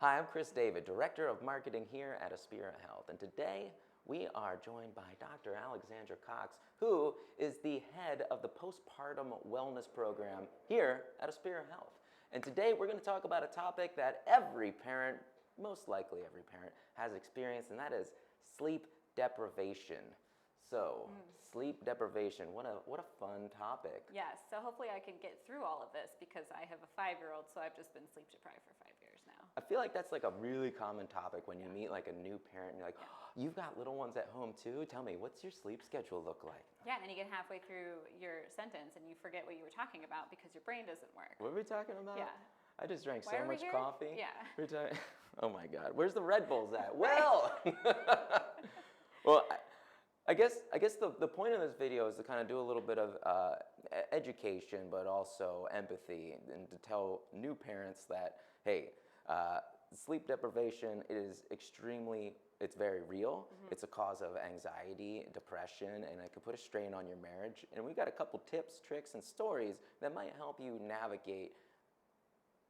Hi, I'm Chris David, Director of Marketing here at Aspira Health, and today we are joined by Dr. Alexandra Cox, who is the head of the postpartum wellness program here at Aspira Health. And today we're going to talk about a topic that every parent, most likely every parent, has experienced, and that is sleep deprivation. So, sleep deprivation, what a fun topic. Yes, so hopefully I can get through all of this because I have a 5-year-old, so I've just been sleep deprived for 5 years now. I feel like that's like a really common topic when you meet like a new parent and you're like, oh, you've got little ones at home too? Tell me, what's your sleep schedule look like? Yeah, and then you get halfway through your sentence and you forget what you were talking about because your brain doesn't work. What are we talking about? Yeah. I just drank Why so are we much here? coffee. Yeah. We're talking, oh my God, where's the Red Bulls at? Well, well, I guess the point of this video is to kind of do a little bit of education, but also empathy, and to tell new parents that, hey, sleep deprivation is it's very real. Mm-hmm. It's a cause of anxiety, depression, and it can put a strain on your marriage. And we've got a couple tips, tricks, and stories that might help you navigate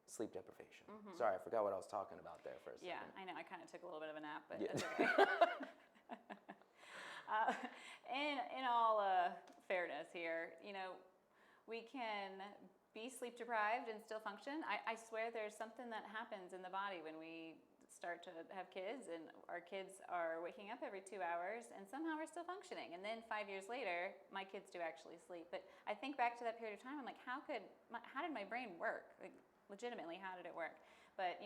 sleep deprivation. Mm-hmm. Sorry, I forgot what I was talking about there for a second. Yeah, I know. I kind of took a little bit of a nap, but yeah. That's okay. In all fairness here, we can be sleep deprived and still function. I swear there's something that happens in the body when we start to have kids and our kids are waking up every 2 hours and somehow we're still functioning. And then 5 years later, my kids do actually sleep. But I think back to that period of time, I'm like, how did my brain work? Like, legitimately, how did it work? But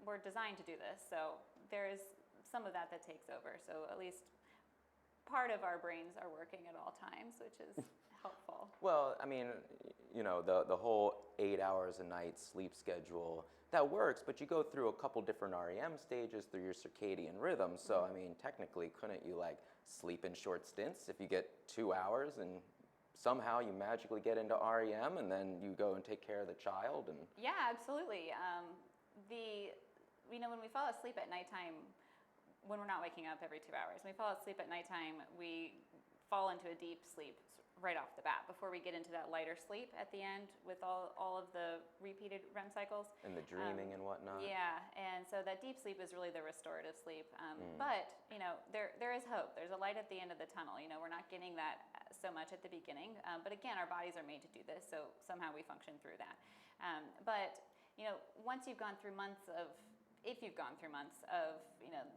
we're designed to do this. So there is some of that takes over. So at least part of our brains are working at all times, which is helpful. Well, I mean, the whole 8 hours a night sleep schedule, that works, but you go through a couple different REM stages through your circadian rhythm. So, mm-hmm. I mean, technically, couldn't you sleep in short stints if you get 2 hours and somehow you magically get into REM and then you go and take care of the child? And yeah, absolutely. When we fall asleep at nighttime, when we're not waking up every 2 hours, when we fall asleep at nighttime, we fall into a deep sleep right off the bat before we get into that lighter sleep at the end with all of the repeated REM cycles. And the dreaming and whatnot. Yeah, and so that deep sleep is really the restorative sleep. But, there is hope. There's a light at the end of the tunnel. We're not getting that so much at the beginning. But again, our bodies are made to do this, so somehow we function through that. But once you've gone through months of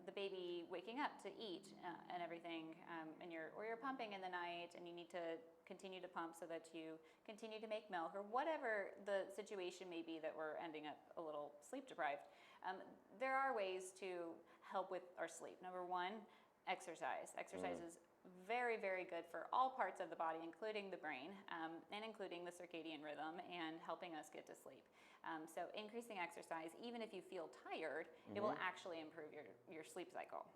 the baby waking up to eat and everything, and you're pumping in the night and you need to continue to pump so that you continue to make milk or whatever the situation may be that we're ending up a little sleep deprived, there are ways to help with our sleep. Number one, exercise. Exercise is very, very good for all parts of the body, including the brain, and including the circadian rhythm and helping us get to sleep. So increasing exercise, even if you feel tired, it will actually improve your sleep cycle.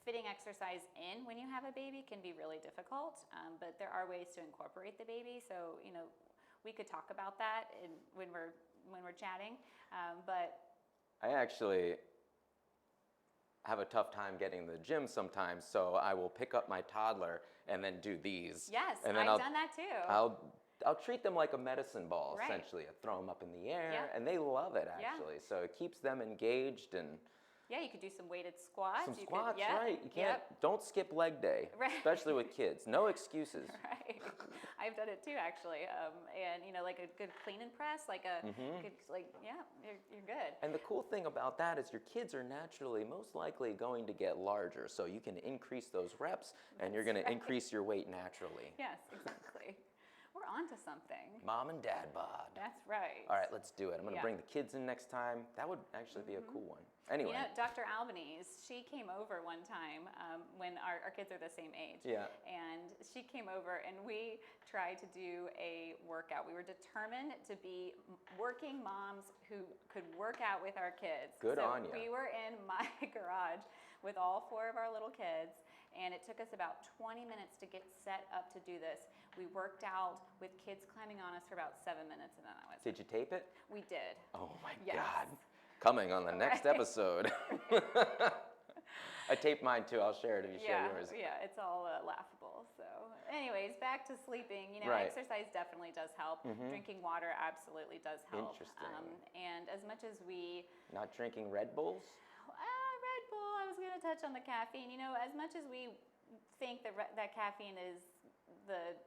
Fitting exercise in when you have a baby can be really difficult, but there are ways to incorporate the baby. So, we could talk about that when we're chatting, but I actually have a tough time getting to the gym sometimes, so I will pick up my toddler and then do these. Yes, and then I've done that too. I'll treat them like a medicine ball, right. Essentially. I throw them up in the air, and they love it, actually. Yeah. So it keeps them engaged. And yeah, you could do some weighted squats. Some squats, right. You can't, don't skip leg day, right. Especially with kids. No excuses. Right. I've done it too, actually. And, like a good clean and press, good, you're good. And the cool thing about that is your kids are naturally, most likely going to get larger. So you can increase those reps and you're going to increase your weight naturally. Yes, exactly. We're on to something. Mom and dad bod. That's right. All right, let's do it. I'm going to bring the kids in next time. That would actually be a cool one. Anyway. Dr. Albanese, she came over one time when our kids are the same age. Yeah. And she came over and we tried to do a workout. We were determined to be working moms who could work out with our kids. Good on you. We were in my garage with all 4 of our little kids, and it took us about 20 minutes to get set up to do this. We worked out with kids climbing on us for about 7 minutes, and then that was it. Did you tape it? We did. Oh my God. Coming on the next episode. I taped mine too. I'll share it if you share yours. Yeah, it's all laughable. So Anyways, back to sleeping. Right. Exercise definitely does help. Drinking water absolutely does help. Interesting. And as much as we Not drinking Red Bulls? Red Bull, I was going to touch on the caffeine. As much as we think that caffeine is the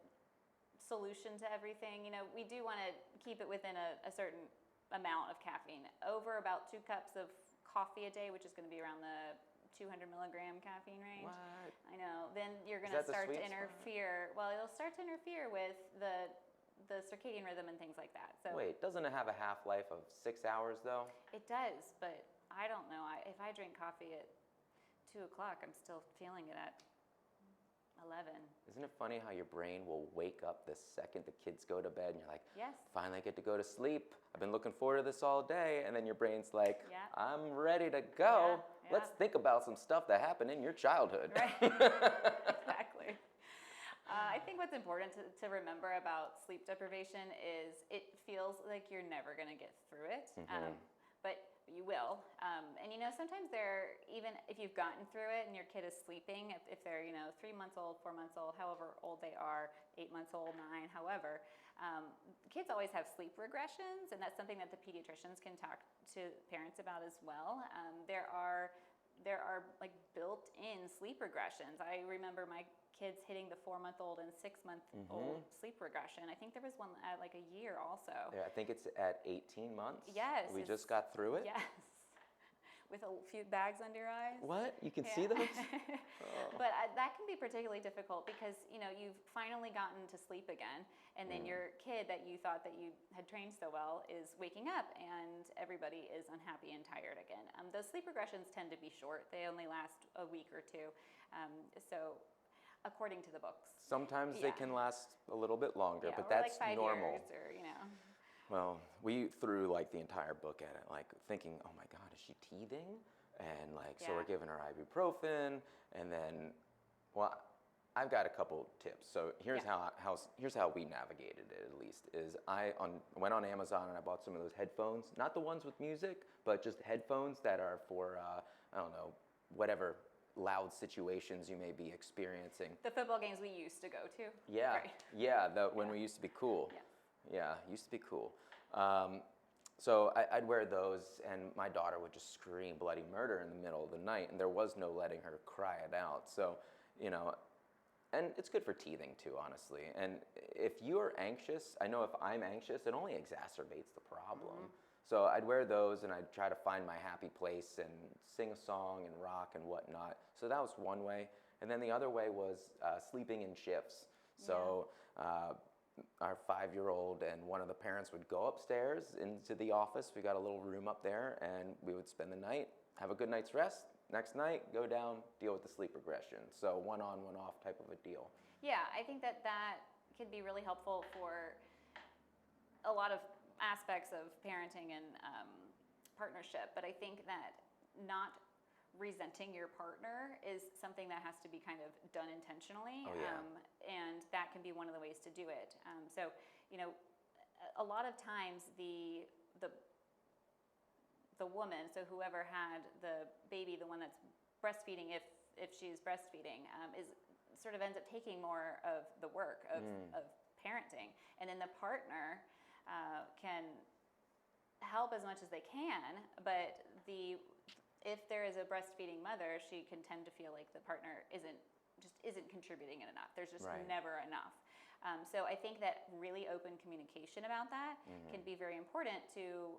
solution to everything, we do want to keep it within a certain amount of caffeine. Over about 2 cups of coffee a day, which is going to be around the 200 milligram caffeine range. What? I know. Then you're going Is to that the start to sweet interfere. Well, it'll start to interfere with the circadian rhythm and things like that. So Wait, doesn't it have a half-life of 6 hours though? it does, but I don't know. If I drink coffee at 2 o'clock, I'm still feeling it at 11. Isn't it funny how your brain will wake up the second the kids go to bed and you're like, Yes. finally I get to go to sleep. I've been looking forward to this all day. And then your brain's like, Yeah. I'm ready to go. Yeah, Let's yeah. think about some stuff that happened in your childhood. Right. Exactly. I think what's important to remember about sleep deprivation is it feels like you're never going to get through it, but you will. And sometimes even if you've gotten through it and your kid is sleeping, if they're 3 months old, 4 months old, however old they are, 8 months old, 9, however, kids always have sleep regressions, and that's something that the pediatricians can talk to parents about as well. There are like built-in sleep regressions. I remember my kids hitting the 4-month-old and 6-month-old sleep regression. I think there was one at like a year also. Yeah, I think it's at 18 months. Yes. We just got through it. Yes. With a few bags under your eyes. What? You can see those? Oh. But that can be particularly difficult because, you've finally gotten to sleep again, and then your kid that you thought that you had trained so well is waking up, and everybody is unhappy and tired again. Those sleep regressions tend to be short. They only last a week or two. So according to the books. Sometimes they can last a little bit longer, but or that's like 5 normal. years or. Well, we threw like the entire book at it, like thinking, oh my God, is she teething? And so we're giving her ibuprofen, and then, well, I've got a couple tips. So here's how we navigated it. At least is went on Amazon and I bought some of those headphones, not the ones with music, but just headphones that are for I don't know, whatever loud situations you may be experiencing. The football games we used to go to. Yeah, Right. yeah, when we used to be cool. Yeah. Yeah, used to be cool. So I'd wear those, and my daughter would just scream bloody murder in the middle of the night, and there was no letting her cry it out. So, and it's good for teething too, honestly. And if you're anxious, I know if I'm anxious, it only exacerbates the problem. So I'd wear those, and I'd try to find my happy place and sing a song and rock and whatnot. So that was one way. And then the other way was sleeping in shifts. So our 5-year-old and one of the parents would go upstairs into the office. We got a little room up there, and we would spend the night, have a good night's rest. Next night, go down, deal with the sleep regression. So one on, one off type of a deal. Yeah, I think that can be really helpful for a lot of aspects of parenting and partnership. But I think that not resenting your partner is something that has to be kind of done intentionally. Oh, yeah. And that can be one of the ways to do it. So, a lot of times the woman, so whoever had the baby, the one that's breastfeeding, if she's breastfeeding, is sort of ends up taking more of the work of parenting. And then the partner can help as much as they can, but if there is a breastfeeding mother, she can tend to feel like the partner isn't contributing enough. There's just never enough. So I think that really open communication about that can be very important to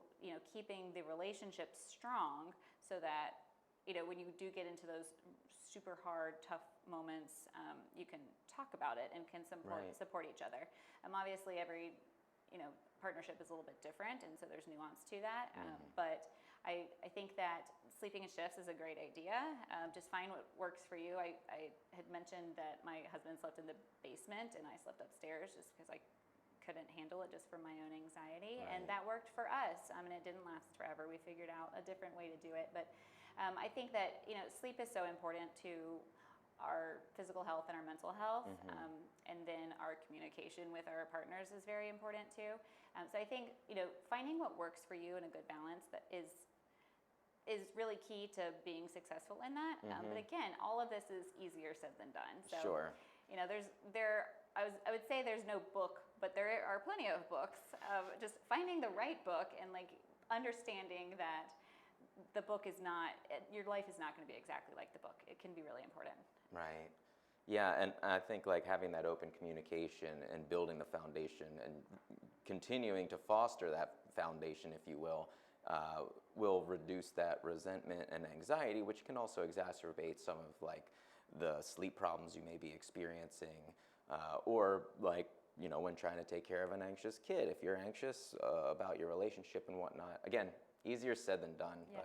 keeping the relationship strong, so that when you do get into those super hard, tough moments, you can talk about it and can support each other. Obviously, every partnership is a little bit different, and so there's nuance to that. But I think that sleeping in shifts is a great idea. Just find what works for you. I had mentioned that my husband slept in the basement and I slept upstairs just because I couldn't handle it just for my own anxiety. And that worked for us. And it didn't last forever. We figured out a different way to do it. But I think that sleep is so important to our physical health and our mental health. And then our communication with our partners is very important too. So I think finding what works for you in a good balance that is really key to being successful in that. But again, all of this is easier said than done. So, sure. You know, I would say there's no book, but there are plenty of books of just finding the right book and like understanding that the book is not, your life is not going to be exactly like the book. It can be really important. Right. Yeah, and I think like having that open communication and building the foundation and continuing to foster that foundation, if you will reduce that resentment and anxiety, which can also exacerbate some of like the sleep problems you may be experiencing, or like, you know, when trying to take care of an anxious kid. If you're anxious about your relationship and whatnot, again, easier said than done. Yeah.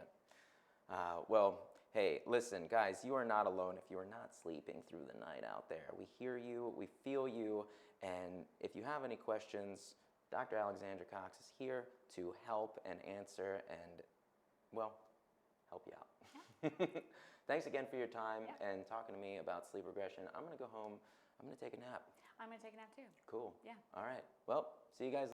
But well, hey, listen, guys, you are not alone if you are not sleeping through the night out there. We hear you, we feel you, and if you have any questions, Dr. Alexandra Cox is here to help and answer and, well, help you out. Yeah. Thanks again for your time Yeah. and talking to me about sleep regression. I'm going to go home. I'm going to take a nap. I'm going to take a nap too. Cool. Yeah. All right. Well, see you guys